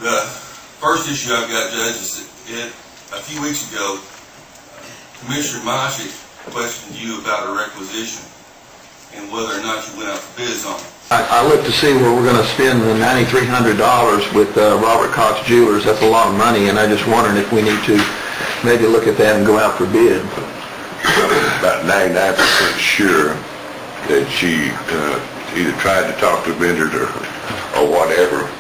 The first issue I've got, Judge, is that a few weeks ago, Commissioner Moshik questioned you about a requisition and whether or not you went out for bids on it. I looked to see where we're going to spend the $9,300 with Robert Cox Jewelers. That's a lot of money, and I just wondered if we need to maybe look at that and go out for bid. About 99% sure that she either tried to talk to vendors or whatever.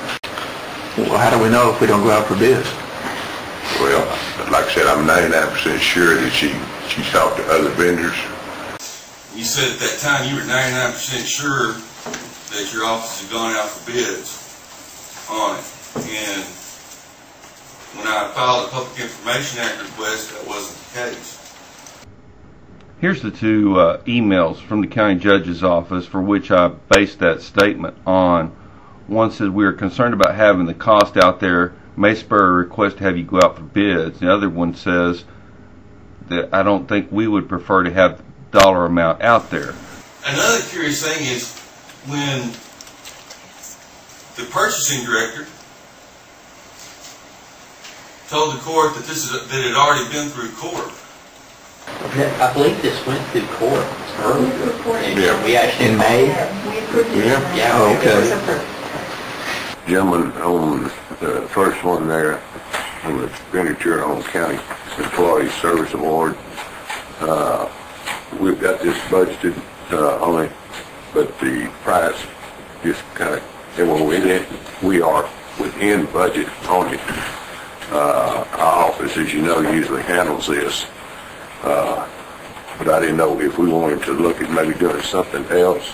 Well, how do we know if we don't go out for bids? Well, like I said, I'm 99% sure that she talked to other vendors. You said at that time you were 99% sure that your office had gone out for bids on it. And when I filed a Public Information Act request, that wasn't the case. Here's the two emails from the county judge's office for which I based that statement on. One says, we are concerned about having the cost out there, may spur a request to have you go out for bids. The other one says that I don't think we would prefer to have the dollar amount out there. Another curious thing is when the purchasing director told the court that that it had already been through court. I believe this went through court earlier. Yeah. We actually in May? Yeah. Oh, okay. Gentlemen on the first one there, on the expenditure on County Employee Service Award, we've got this budgeted on it, but the price just kind of, we are within budget on it. Our office, as you know, usually handles this, but I didn't know if we wanted to look at maybe doing something else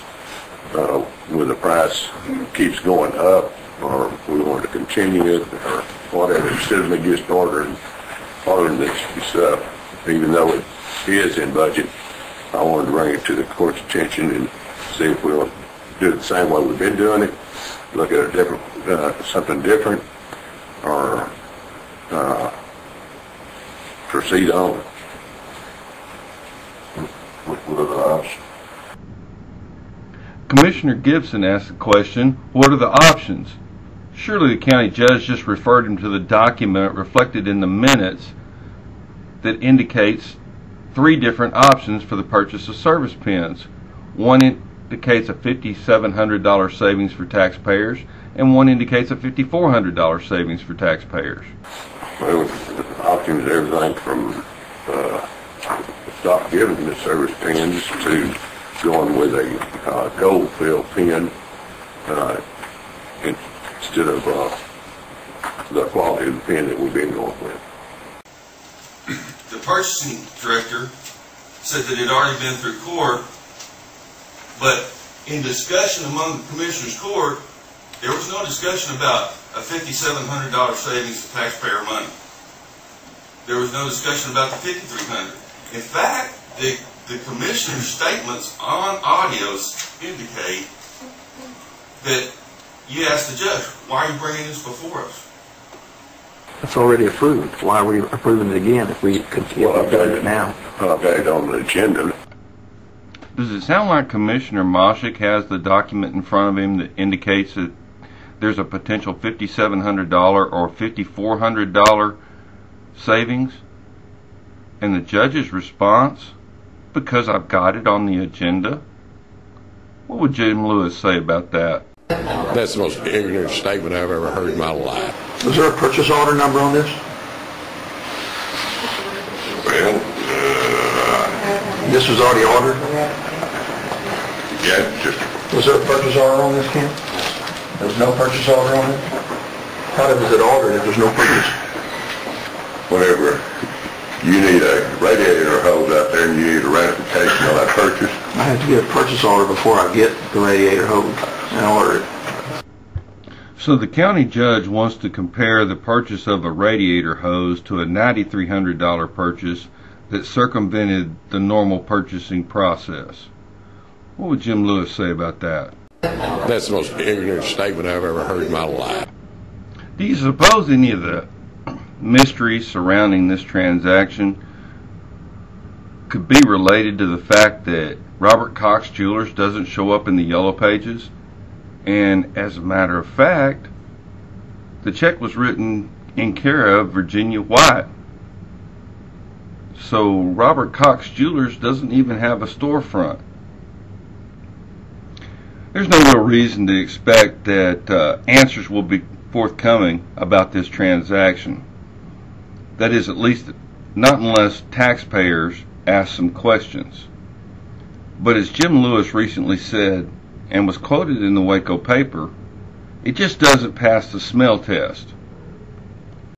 where the price keeps going up, or we wanted to continue it, or whatever, instead of me just ordering this stuff, even though it is in budget. I wanted to bring it to the court's attention and see if we want to do it the same way we've been doing it, look at a different, something different, or proceed on it. What are the options? Commissioner Gibson asked the question, what are the options? Surely the county judge just referred him to the document reflected in the minutes that indicates 3 different options for the purchase of service pins. One indicates a $5,700 savings for taxpayers, and one indicates a $5,400 savings for taxpayers. Well, options, everything from stop giving the service pins to going with a gold fill pin instead of the quality of the pin that we've been going with. The purchasing director said that it had already been through court, but in discussion among the commissioners' court, there was no discussion about a $5,700 savings to taxpayer money. There was no discussion about the $5,300. In fact, the commissioner's statements on audios indicate that you asked the judge, why are you bringing this before us? It's already approved. Why are we approving it again if we could have done it now? I've got it on the agenda. Does it sound like Commissioner Moshik has the document in front of him that indicates that there's a potential $5,700 or $5,400 savings? And the judge's response, because I've got it on the agenda? What would Jim Lewis say about that? That's the most ignorant statement I've ever heard in my life. Was there a purchase order number on this? Well, This was already ordered? yeah, just Was there a purchase order on this, Ken? There was no purchase order on it? How was it ordered if there's no purchase? whenever you need a radiator hose out there and you need a ratification on that purchase. I have to get a purchase order before I get the radiator hose and order it. So the county judge wants to compare the purchase of a radiator hose to a $9,300 purchase that circumvented the normal purchasing process. What would Jim Lewis say about that? That's the most ignorant statement I've ever heard in my life. Do you suppose any of the mystery surrounding this transaction could be related to the fact that Robert Cox Jewelers doesn't show up in the Yellow Pages? And as a matter of fact, The check was written in care of Virginia White. So Robert Cox Jewelers doesn't even have a storefront. There's no real reason to expect that answers will be forthcoming about this transaction. That is, at least not unless taxpayers ask some questions. But as Jim Lewis recently said, and was quoted in the Waco paper, it just doesn't pass the smell test.